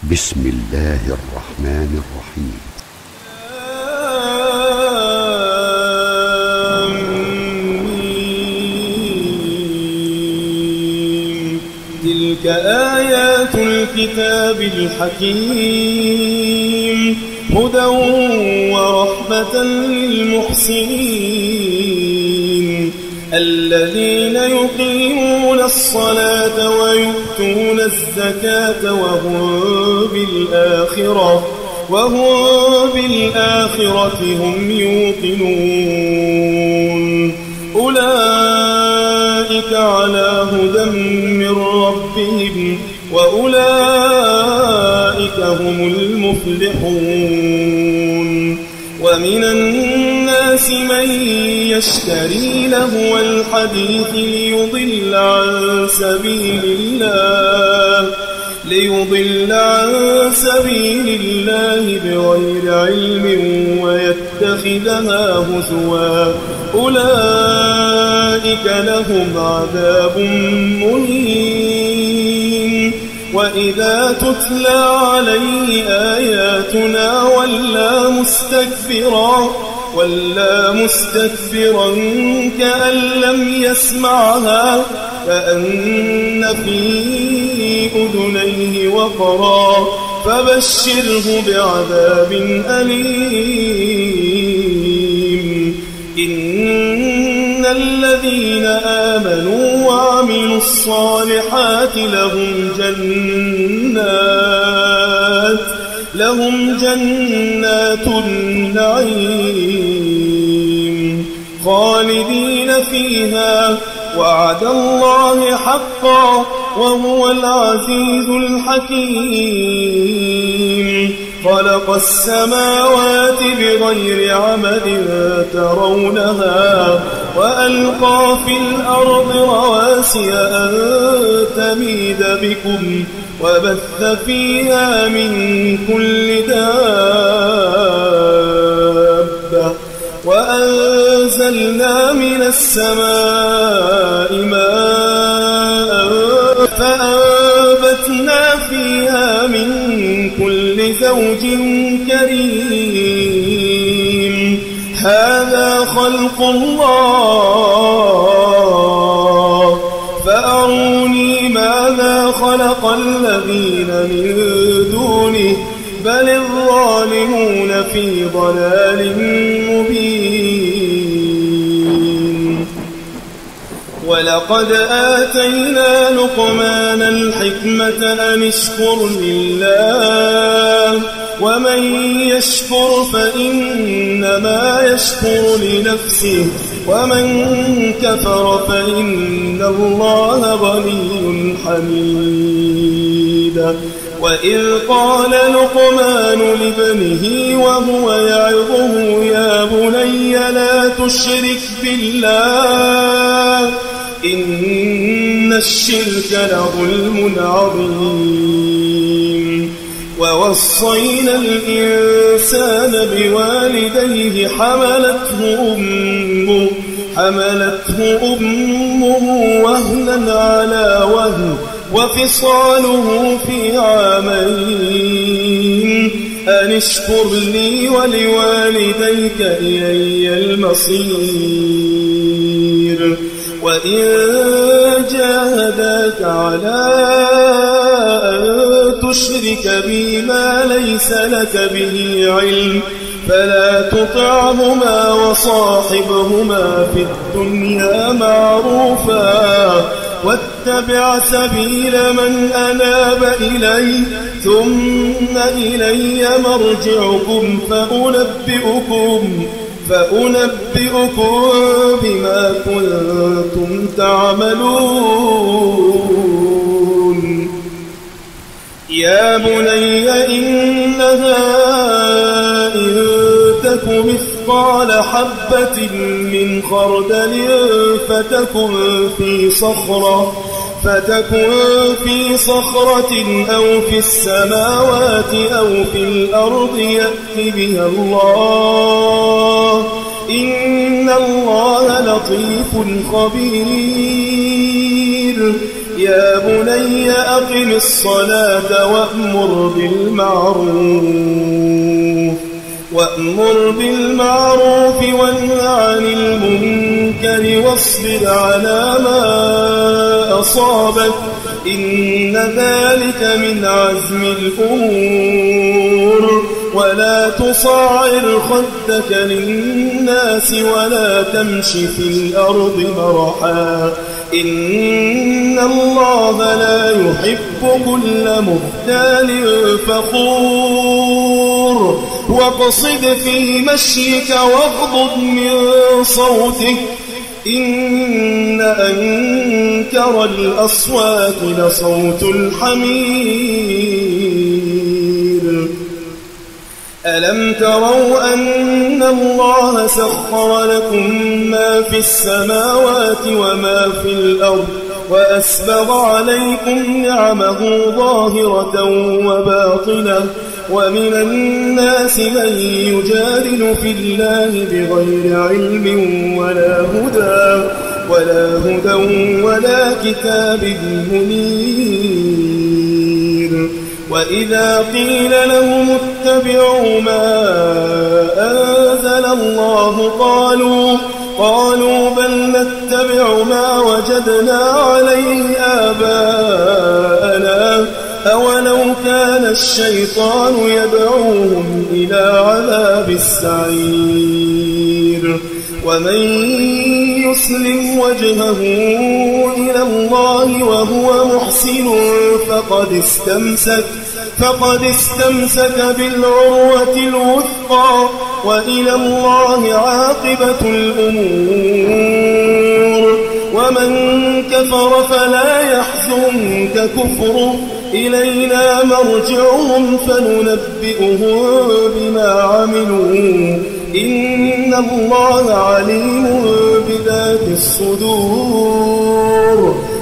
بسم الله الرحمن الرحيم. تلك آيات الكتاب الحكيم هدى ورحمة للمحسنين الذين يقيمون الصلاة ويؤتون الزكاة وهم بالآخرة هم يوقنون أولئك على هدى من ربهم وأولئك هم المفلحون. ومن الناس من يشتري لهو الحديث ليضل عن سبيل الله بغير علم ويتخذها هزوا أولئك لهم عذاب مهين. وإذا تتلى عليه آياتنا ولا مستكبرا كأن لم يسمعها كأن في أذنيه وقرا فبشره بعذاب أليم. إن الذين آمنوا وعملوا الصالحات لهم جنات النعيم خالدين فيها وعد الله حقا وهو العزيز الحكيم. خلق السماوات بغير عمد ترونها وألقى في الأرض رواسي أن تميد بكم وبث فيها من كل دابة وأنزلنا من السماء ماء فأنبتنا فيها من كل زوج كريم. هذا خلق الله فأروني ماذا خلق الذين من دونه بل الظالمون في ضلال مبين. ولقد آتينا لقمان الحكمة أن اشكر لله ومن يشكر فإنما يشكر لنفسه ومن كفر فإن الله غني حميد. وإذ قال لقمان لابنه وهو يعظه يا بني لا تشرك بالله إن الشرك لظلم عظيم. ووصينا الإنسان بوالديه حملته أمه وهنا على وهن وفصاله في عامين أن اشكر لي ولوالديك إلي المصير. وإن جاهداك على أن تشرك بي ما ليس لك به علم فلا تطعهما وصاحبهما في الدنيا معروفا واتبع سبيل من أناب إلي ثم إلي مرجعكم فأنبئكم بما كنتم تعملون. يا بني إنها إن تك مثقال حبة من خردل فتكن في صخرة أو في السماوات أو في الأرض يأت بها الله إن الله لطيف خبير. يا بني أقم الصلاة وأمر بالمعروف وانه عن المنكر واصبر على ما أصابك إن ذلك من عزم الأمور ولا تصعر خدك للناس ولا تمش في الأرض مرحا إن الله لا يحب كل مختال فخور واقصد في مشيك واغضض من صوتك إن أنكر الأصوات لصوت الحمير ألم تروا أن الله سخر لكم ما في السماوات وما في الأرض وأسبغ عليكم نعمه ظاهرة وباطنة ومن الناس من يجادل في الله بغير علم ولا هدى ولا كتاب منير وإذا قيل لهم اتبعوا ما أنزل الله قالوا بل نتبع ما وجدنا عليه آباءنا أولو كان الشيطان يدعوهم إلى عذاب السعير ومن يسلم وجهه إلى الله وهو محسن فقد استمسك بالعروة الوثقى وإلى الله عاقبة الأمور ومن كفر فلا يحزنك كفره إلينا مرجعهم فننبئهم بما عملوا إن الله عليم بذات الصدور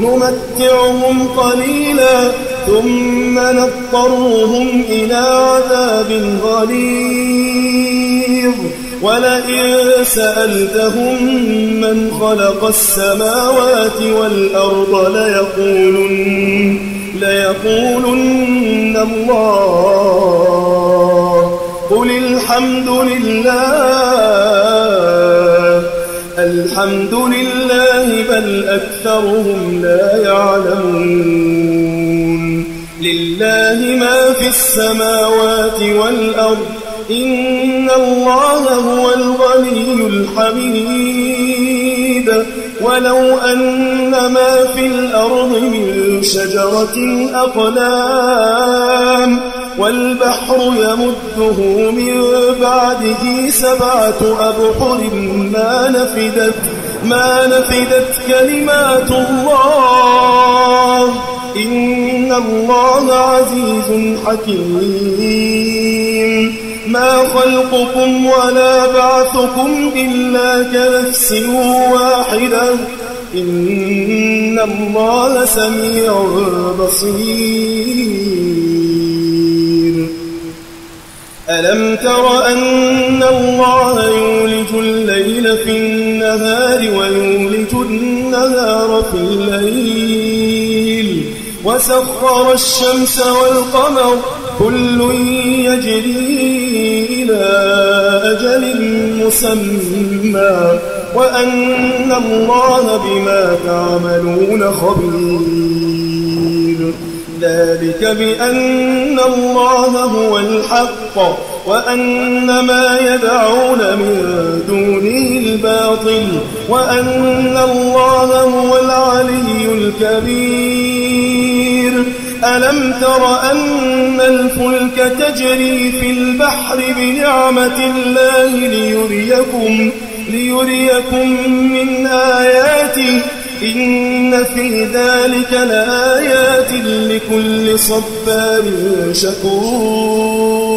نمتعهم قليلا ثم نضطرهم إلى عذاب غليظ ولئن سألتهم من خلق السماوات والأرض ليقولن الله قل الحمد لله بل أكثرهم لا يعلمون لله ما في السماوات والأرض إن الله هو الغني الحميد ولو أن ما في الأرض من شجرة أقلام والبحر يمده من بعده 7 أبحر ما نفدت كلمات الله إن الله عزيز حكيم ما خلقكم ولا بعثكم إلا كنفس واحدة إن الله سميع بصير ألم تر أن الله يولج الليل في النهار ويولج النهار في الليل وسخر الشمس والقمر كل يجري إلى أجل مسمى وأن الله بما تعملون خبير ذلك بأن الله هو الحق وأن ما يدعون من دونه الباطل وأن الله هو العلي الكبير ألم تر أن الفلك تجري في البحر بنعمة الله ليريكم من آياته إن في ذلك لآيات لكل صبار شكور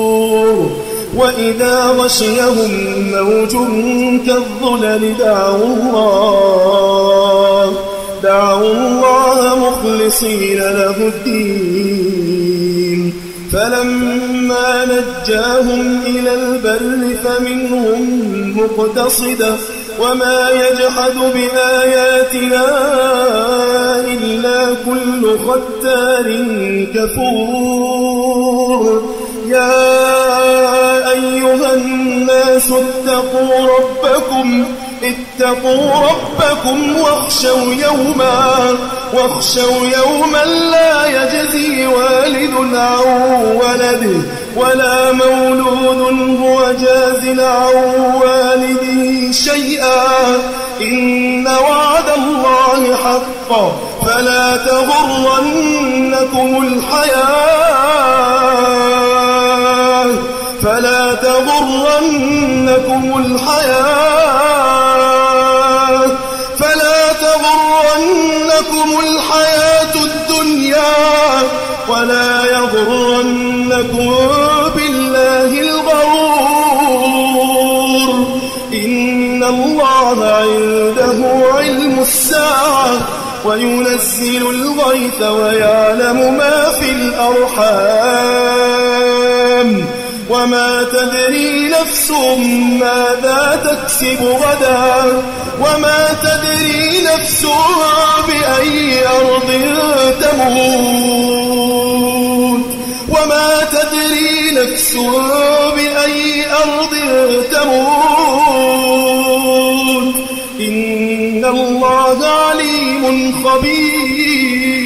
وإذا غشيهم موج كالظلل دعوا الله مخلصين له الدين فلما نجاهم إلى البر فمنهم وما يجحد بآياتنا إلا كل ختار كفور. يا أيها الناس اتقوا ربكم واخشوا يوما لا يجزي والد عن ولده ولا مولود هو جاز عن والده شيئا إن وعد الله حق فلا تغرنكم الحياة الدنيا ولا يغرنكم بالله الغرور. إن الله عنده علم الساعة وينزل الغيث ويعلم ما في الأرحام وما تدري نفس ماذا تكسب غدا وما تدري نفس بأي أرض تموت إن الله عليم خبير.